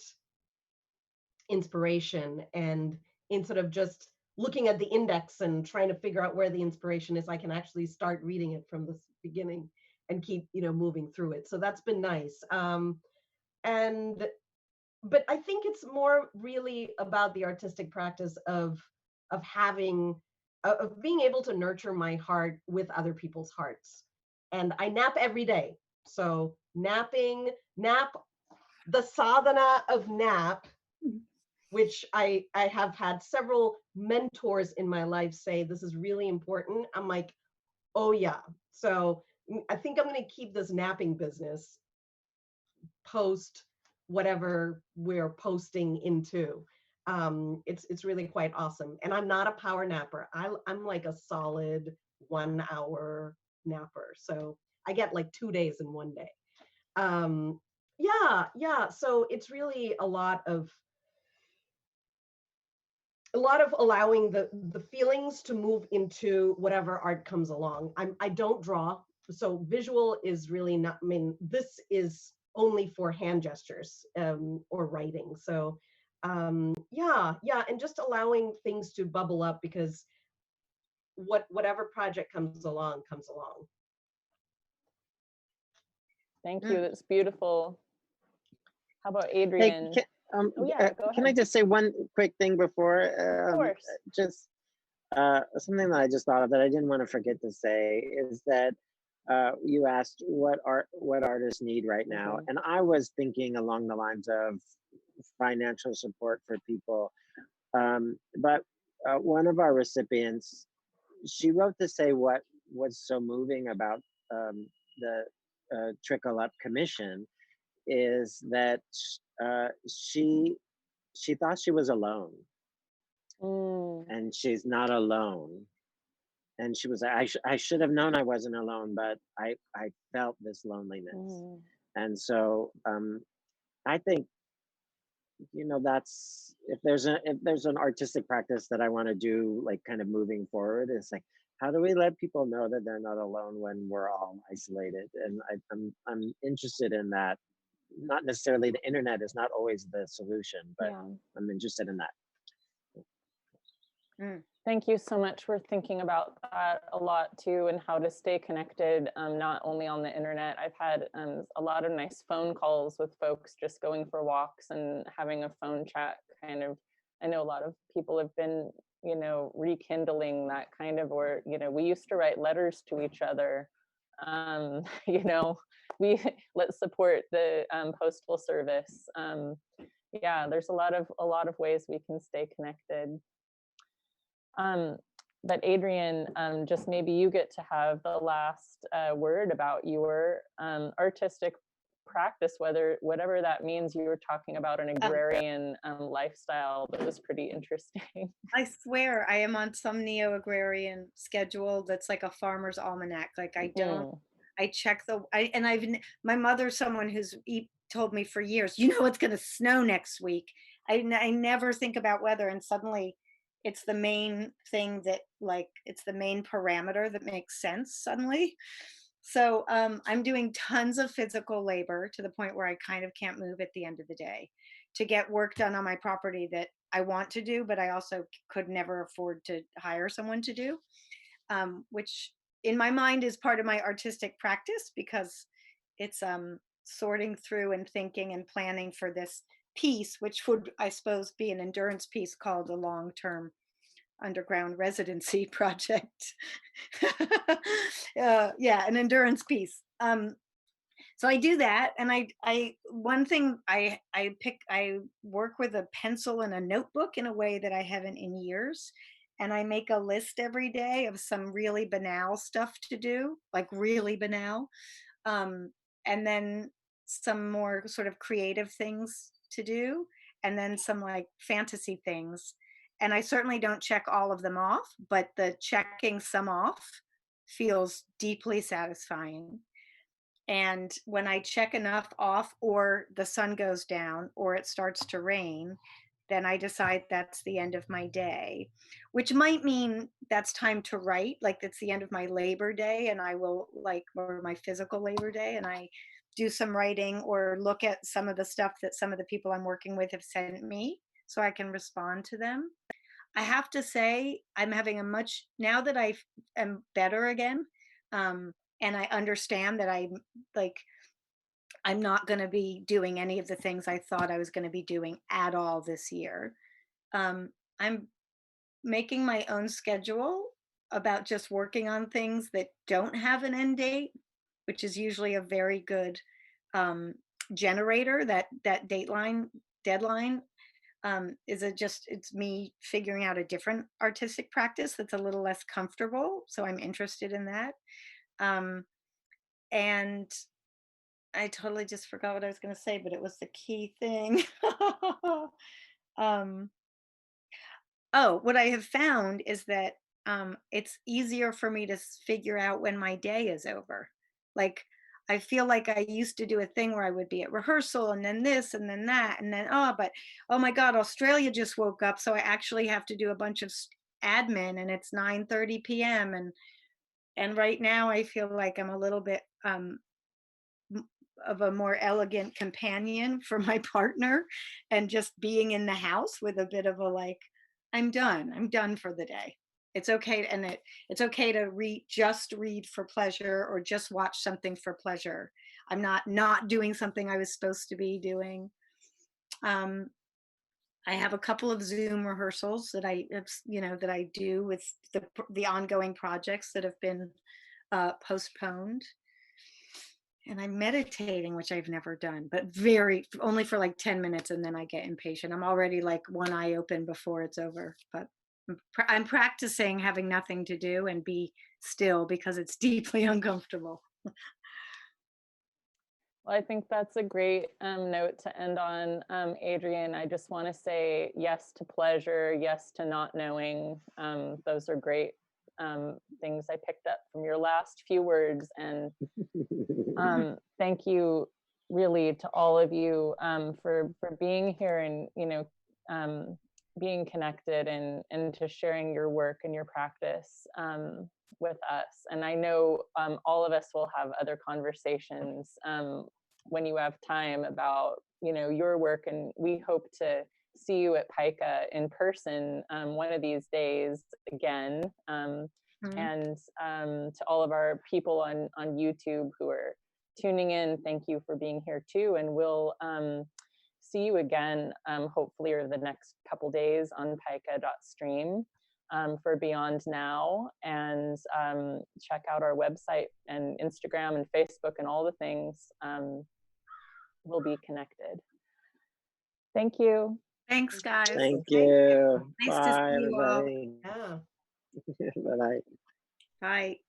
inspiration. And instead of just looking at the index and trying to figure out where the inspiration is, I can actually start reading it from the beginning and keep, moving through it. So that's been nice. But I think it's more really about the artistic practice of being able to nurture my heart with other people's hearts. And I nap every day. So nap, the sadhana of nap, which I have had several mentors in my life say, this is really important. I'm like, oh yeah. So I think I'm going to keep this napping business post whatever we're posting into. It's really quite awesome. And I'm not a power napper. I'm like a solid 1 hour napper. So I get like 2 days in one day. Yeah. So it's really a lot of allowing the feelings to move into whatever art comes along. I don't draw. So visual is really not, this is only for hand gestures or writing. So yeah, and just allowing things to bubble up, because whatever project comes along. Thank you. That's beautiful. How about Adrienne? Hey, Oh yeah, go can I ahead. just say one quick thing before? Of course. Just something that I just thought of that I didn't want to forget to say is that you asked what artists need right now, and I was thinking along the lines of financial support for people. But one of our recipients, she wrote to say what was so moving about the Trickle Up Commission is that she thought she was alone, and she's not alone. And she was like, I should have known I wasn't alone, but I felt this loneliness. And so I think, that's, if there's an artistic practice that I want to do, like kind of moving forward, it's like, how do we let people know that they're not alone when we're all isolated? And I'm interested in that. Not necessarily the internet is not always the solution, but yeah. I'm interested in that. Thank you so much for thinking about that a lot too, and how to stay connected, not only on the internet. I've had a lot of nice phone calls with folks just going for walks and having a phone chat kind of. I know a lot of people have been, rekindling that kind of, or, we used to write letters to each other. Let's support the postal service. Yeah, there's a lot of ways we can stay connected. But Adrienne, just maybe you get to have the last word about your artistic practice, whatever that means. You were talking about an agrarian lifestyle that was pretty interesting. I swear I am on some neo-agrarian schedule that's like a farmer's almanac. Like I check my mother's someone who's told me for years, it's going to snow next week. I never think about weather, and suddenly it's the main thing that, like, it's the main parameter that makes sense suddenly. So I'm doing tons of physical labor to the point where I kind of can't move at the end of the day to get work done on my property that I want to do, but I also could never afford to hire someone to do, which in my mind is part of my artistic practice, because it's sorting through and thinking and planning for this piece, which would, I suppose, be an endurance piece called a long-term underground residency project. Yeah, an endurance piece. So I do that, and one thing I work with a pencil and a notebook in a way that I haven't in years, and I make a list every day of some really banal stuff to do, like really banal, and then some more sort of creative things to do, and then some like fantasy things. And I certainly don't check all of them off, but the checking some off feels deeply satisfying. And when I check enough off, or the sun goes down, or it starts to rain, then I decide that's the end of my day, which might mean that's time to write, like it's the end of my labor day, and I will like, or my physical labor day, and I do some writing or look at some of the stuff that some of the people I'm working with have sent me so I can respond to them. I have to say, I'm having a much, now that I am better again, and I understand that I'm not going to be doing any of the things I thought I was going to be doing at all this year. I'm making my own schedule about just working on things that don't have an end date, which is usually a very good generator. That deadline it's me figuring out a different artistic practice that's a little less comfortable. So I'm interested in that. And I totally just forgot what I was going to say, but it was the key thing. Oh, what I have found is that it's easier for me to figure out when my day is over. Like, I feel like I used to do a thing where I would be at rehearsal and then this and then that and then, oh my God, Australia just woke up. So I actually have to do a bunch of admin, and it's 9:30 p.m. And right now I feel like I'm a little bit of a more elegant companion for my partner, and just being in the house with a bit of a like, I'm done for the day. It's okay. And it's okay to just read for pleasure, or just watch something for pleasure. I'm not doing something I was supposed to be doing. I have a couple of Zoom rehearsals that I do with the ongoing projects that have been postponed. And I'm meditating, which I've never done, but only for like 10 minutes, and then I get impatient. I'm already like one eye open before it's over, but I'm practicing having nothing to do and be still, because it's deeply uncomfortable. Well, I think that's a great note to end on. Adrienne, I just want to say yes to pleasure, yes to not knowing. Those are great things I picked up from your last few words. And thank you really to all of you for being here, and being connected, and to sharing your work and your practice with us. And I know all of us will have other conversations when you have time about your work, and we hope to see you at PICA in person one of these days again. And to all of our people on YouTube who are tuning in, thank you for being here too. And we'll see you again, hopefully over the next couple days on pica.stream for Beyond Now. And check out our website and Instagram and Facebook and all the things. We'll be connected. Thank you. Thanks, guys. Thank you. Nice to Bye, see you all. everybody. Yeah. Bye-bye. Bye.